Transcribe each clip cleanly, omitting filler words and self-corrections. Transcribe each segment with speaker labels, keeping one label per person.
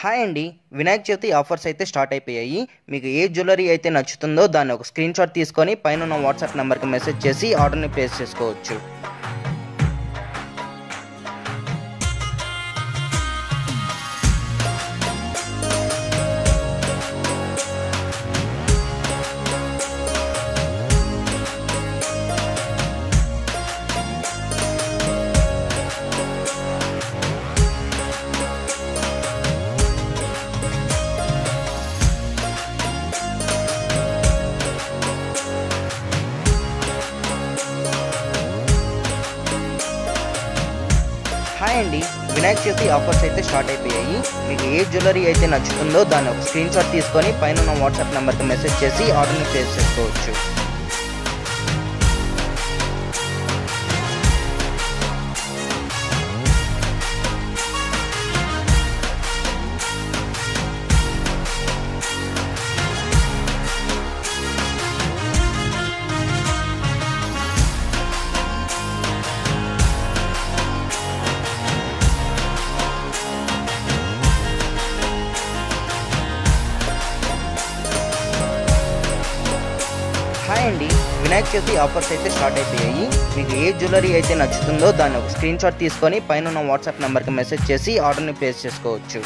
Speaker 1: Hi అండి. Vinayaka Chavithi offers అయితే start అయిపోయాయి. మీకు ఏ జ్యువెలరీ అయితే నచ్చుతుందో దాన్ని ఒక స్క్రీన్ షాట్ తీసుకొని పైనున్న వాట్సాప్ నెంబర్కి మెసేజ్ చేసి ఆర్డర్ని ప్లేస్ చేసుకోవచ్చు. హాయ్ అండి. వినాయక చవితి ఆఫర్స్ అయితే స్టార్ట్ అయిపోయాయి. మీకు ఏ జ్యువెలరీ అయితే నచ్చుతుందో దాన్ని ఒక స్క్రీన్ షాట్ తీసుకొని పైనున్న వాట్సాప్ నెంబర్కి మెసేజ్ చేసి ఆర్డర్ని ప్లేస్ చేసుకోవచ్చు. హాయ్ అండి. వినాయక చవితి ఆఫర్స్ అయితే స్టార్ట్ అయిపోయాయి. మీకు ఏ జ్యువెలరీ అయితే నచ్చుతుందో దాన్ని ఒక స్క్రీన్ షాట్ తీసుకొని పైనున్న వాట్సాప్ నెంబర్కి మెసేజ్ చేసి ఆర్డర్ని ప్లేస్ చేసుకోవచ్చు.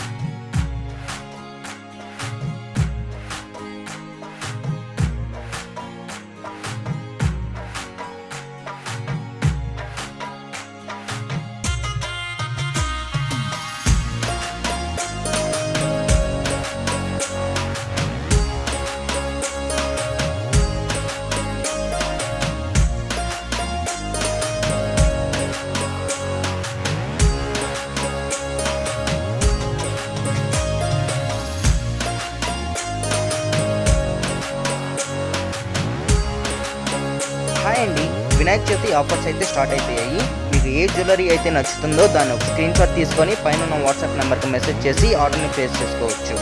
Speaker 1: హాయ్ అండి. వినాయక చవితి ఆఫర్స్ అయితే స్టార్ట్ అయిపోయాయి. మీకు ఏ జ్యువెలరీ అయితే నచ్చుతుందో దాన్ని ఒక స్క్రీన్ షాట్ తీసుకొని పైనున్న వాట్సాప్ నెంబర్కి మెసేజ్ చేసి ఆర్డర్ని ప్లేస్ చేసుకోవచ్చు.